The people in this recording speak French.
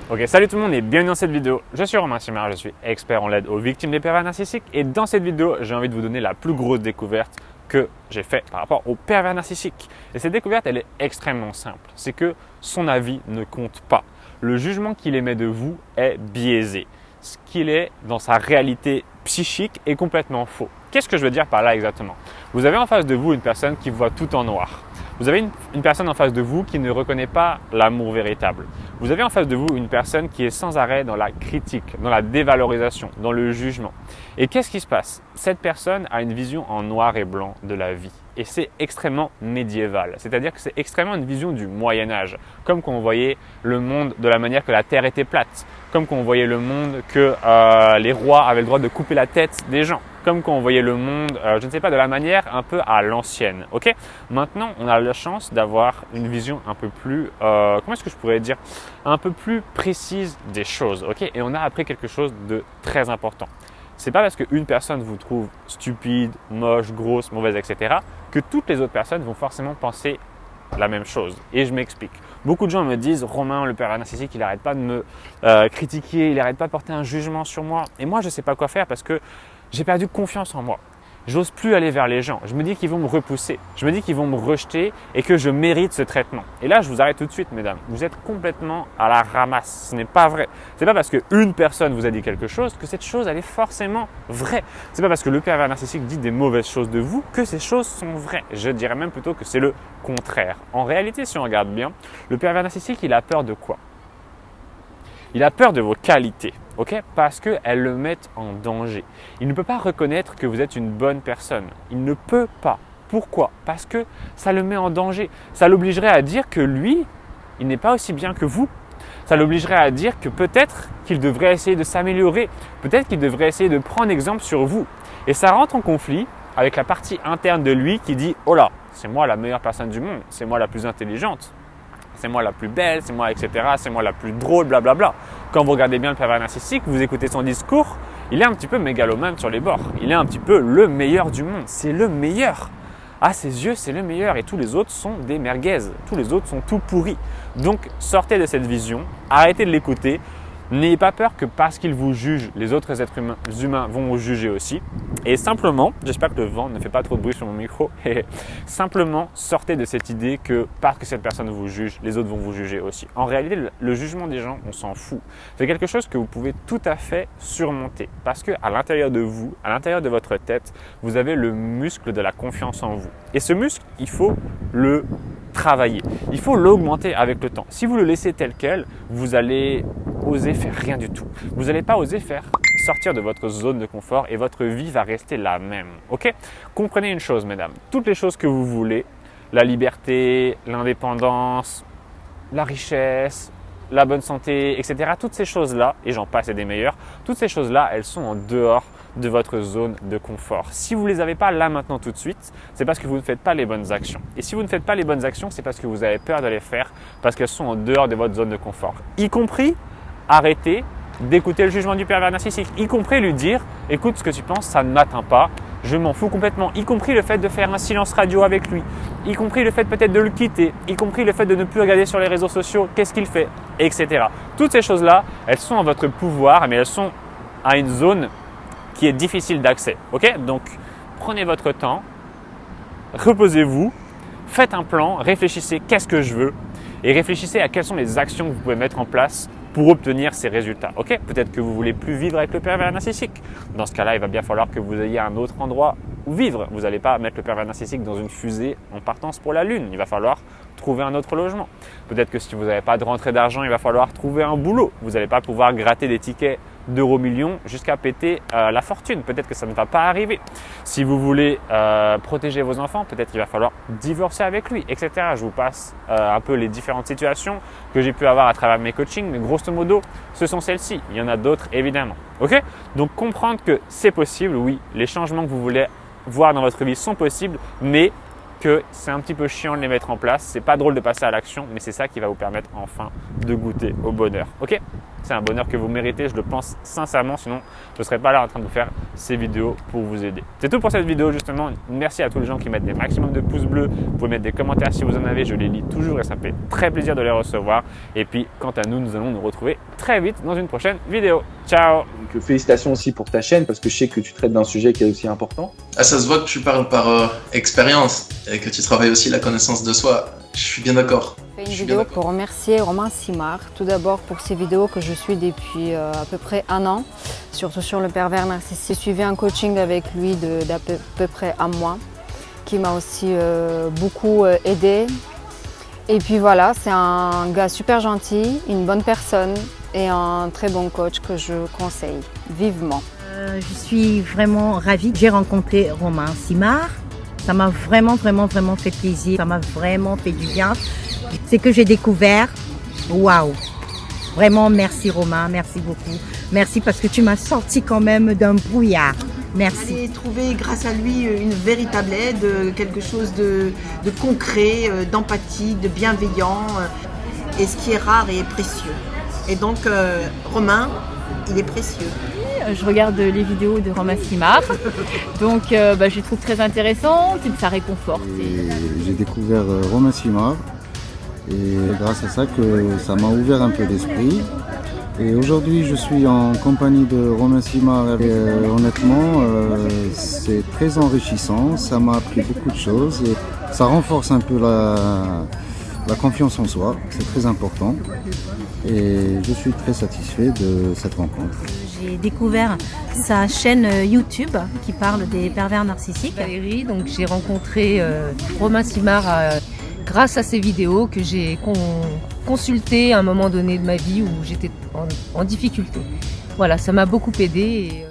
Ok, salut tout le monde et bienvenue dans cette vidéo. Je suis Romain Simard, je suis expert en l'aide aux victimes des pervers narcissiques et dans cette vidéo, j'ai envie de vous donner la plus grosse découverte que j'ai faite par rapport aux pervers narcissiques. Et cette découverte, elle est extrêmement simple. C'est que son avis ne compte pas. Le jugement qu'il émet de vous est biaisé. Ce qu'il est dans sa réalité psychique est complètement faux. Qu'est-ce que je veux dire par là exactement? Vous avez en face de vous une personne qui voit tout en noir. Vous avez une personne en face de vous qui ne reconnaît pas l'amour véritable. Vous avez en face de vous une personne qui est sans arrêt dans la critique, dans la dévalorisation, dans le jugement. Et qu'est-ce qui se passe? Cette personne a une vision en noir et blanc de la vie. Et c'est extrêmement médiéval. C'est-à-dire que c'est extrêmement une vision du Moyen-Âge. Comme quand on voyait le monde de la manière que la Terre était plate. Comme quand on voyait le monde que les rois avaient le droit de couper la tête des gens. Comme quand on voyait le monde, je ne sais pas, de la manière un peu à l'ancienne. Ok? Maintenant, on a la chance d'avoir une vision un peu plus, comment est-ce que je pourrais dire, un peu plus précise des choses. Ok? Et on a appris quelque chose de très important. C'est pas parce qu'une personne vous trouve stupide, moche, grosse, mauvaise, etc. que toutes les autres personnes vont forcément penser la même chose. Et je m'explique. Beaucoup de gens me disent « Romain, le pervers narcissique, il n'arrête pas de me critiquer, il n'arrête pas de porter un jugement sur moi. » Et moi, je ne sais pas quoi faire parce que j'ai perdu confiance en moi. J'ose plus aller vers les gens. Je me dis qu'ils vont me repousser. Je me dis qu'ils vont me rejeter et que je mérite ce traitement. Et là, je vous arrête tout de suite, mesdames. Vous êtes complètement à la ramasse. Ce n'est pas vrai. C'est pas parce qu'une personne vous a dit quelque chose que cette chose, elle est forcément vraie. C'est pas parce que le pervers narcissique dit des mauvaises choses de vous que ces choses sont vraies. Je dirais même plutôt que c'est le contraire. En réalité, si on regarde bien, le pervers narcissique, il a peur de quoi? Il a peur de vos qualités, ok? Parce qu'elles le mettent en danger. Il ne peut pas reconnaître que vous êtes une bonne personne. Il ne peut pas. Pourquoi? Parce que ça le met en danger. Ça l'obligerait à dire que lui, il n'est pas aussi bien que vous. Ça l'obligerait à dire que peut-être qu'il devrait essayer de s'améliorer. Peut-être qu'il devrait essayer de prendre exemple sur vous. Et ça rentre en conflit avec la partie interne de lui qui dit « Oh là, c'est moi la meilleure personne du monde. C'est moi la plus intelligente. C'est moi la plus belle, c'est moi, etc. C'est moi la plus drôle, blablabla. » Quand vous regardez bien le pervers narcissique, vous écoutez son discours, il est un petit peu mégalomane sur les bords. Il est un petit peu le meilleur du monde. C'est le meilleur. À ses yeux, c'est le meilleur et tous les autres sont des merguez. Tous les autres sont tout pourris. Donc, sortez de cette vision, arrêtez de l'écouter. N'ayez pas peur que parce qu'il vous juge, les autres êtres humains vont vous juger aussi. Et simplement, j'espère que le vent ne fait pas trop de bruit sur mon micro, simplement sortez de cette idée que parce que cette personne vous juge, les autres vont vous juger aussi. En réalité, le jugement des gens, on s'en fout. C'est quelque chose que vous pouvez tout à fait surmonter. Parce qu'à l'intérieur de vous, à l'intérieur de votre tête, vous avez le muscle de la confiance en vous. Et ce muscle, il faut le travailler. Il faut l'augmenter avec le temps. Si vous le laissez tel quel, vous allez oser faire rien du tout. Vous n'allez pas oser faire sortir de votre zone de confort et votre vie va rester la même. Ok? Comprenez une chose, mesdames. Toutes les choses que vous voulez, la liberté, l'indépendance, la richesse, la bonne santé, etc. Toutes ces choses-là, et j'en passe et des meilleures, toutes ces choses-là, elles sont en dehors de votre zone de confort. Si vous ne les avez pas là maintenant tout de suite, c'est parce que vous ne faites pas les bonnes actions. Et si vous ne faites pas les bonnes actions, c'est parce que vous avez peur de les faire, parce qu'elles sont en dehors de votre zone de confort. Y compris, arrêtez d'écouter le jugement du pervers narcissique, y compris lui dire « écoute, ce que tu penses, ça ne m'atteint pas, je m'en fous complètement », y compris le fait de faire un silence radio avec lui, y compris le fait peut-être de le quitter, y compris le fait de ne plus regarder sur les réseaux sociaux, qu'est-ce qu'il fait, etc. Toutes ces choses-là, elles sont en votre pouvoir, mais elles sont à une zone qui est difficile d'accès. Ok? Donc, prenez votre temps, reposez-vous, faites un plan, réfléchissez qu'est-ce que je veux et réfléchissez à quelles sont les actions que vous pouvez mettre en place pour obtenir ces résultats. Ok? Peut-être que vous voulez plus vivre avec le pervers narcissique. Dans ce cas-là, il va bien falloir que vous ayez un autre endroit où vivre. Vous n'allez pas mettre le pervers narcissique dans une fusée en partance pour la Lune. Il va falloir trouver un autre logement. Peut-être que si vous n'avez pas de rentrée d'argent, il va falloir trouver un boulot. Vous n'allez pas pouvoir gratter des tickets d'euros millions jusqu'à péter la fortune. Peut-être que ça ne va pas arriver. Si vous voulez protéger vos enfants, peut-être qu'il va falloir divorcer avec lui, etc. Je vous passe un peu les différentes situations que j'ai pu avoir à travers mes coachings, mais grosso modo, ce sont celles-ci. Il y en a d'autres, évidemment. Ok? Donc, comprendre que c'est possible, oui, les changements que vous voulez voir dans votre vie sont possibles, mais que c'est un petit peu chiant de les mettre en place. C'est pas drôle de passer à l'action, mais c'est ça qui va vous permettre enfin de goûter au bonheur. Ok? C'est un bonheur que vous méritez, je le pense sincèrement, sinon je ne serais pas là en train de vous faire ces vidéos pour vous aider. C'est tout pour cette vidéo justement. Merci à tous les gens qui mettent des maximums de pouces bleus. Vous pouvez mettre des commentaires si vous en avez, je les lis toujours et ça me fait très plaisir de les recevoir. Et puis quant à nous, nous allons nous retrouver très vite dans une prochaine vidéo. Ciao! Donc, félicitations aussi pour ta chaîne parce que je sais que tu traites d'un sujet qui est aussi important. Ah, ça se voit que tu parles par expérience et que tu travailles aussi la connaissance de soi. Je suis bien d'accord. Je fais une vidéo pour remercier Romain Simard, tout d'abord pour ses vidéos que je suis depuis à peu près 1 an, surtout sur le pervers narcissique. J'ai suivi un coaching avec lui d'à peu près 1 mois, qui m'a aussi beaucoup aidé. Et puis voilà, c'est un gars super gentil, une bonne personne et un très bon coach que je conseille vivement. Je suis vraiment ravie. J'ai rencontré Romain Simard. Ça m'a vraiment fait plaisir. Ça m'a vraiment fait du bien. C'est que j'ai découvert. Waouh! Vraiment, merci Romain, merci beaucoup. Merci parce que tu m'as sorti quand même d'un brouillard. Merci. J'ai trouvé grâce à lui une véritable aide, quelque chose de concret, d'empathie, de bienveillant, et ce qui est rare et précieux. Et donc Romain, il est précieux. Je regarde les vidéos de Romain Simard, donc je les trouve très intéressantes, ça réconforte. J'ai découvert Romain Simard et grâce à ça que ça m'a ouvert un peu l'esprit. Et aujourd'hui je suis en compagnie de Romain Simard et honnêtement c'est très enrichissant, ça m'a appris beaucoup de choses et ça renforce un peu la confiance en soi, c'est très important. Et je suis très satisfait de cette rencontre. J'ai découvert sa chaîne YouTube qui parle des pervers narcissiques. Valérie, donc j'ai rencontré Romain Simard grâce à ses vidéos que j'ai consultées à un moment donné de ma vie où j'étais en difficulté. Voilà, ça m'a beaucoup aidé.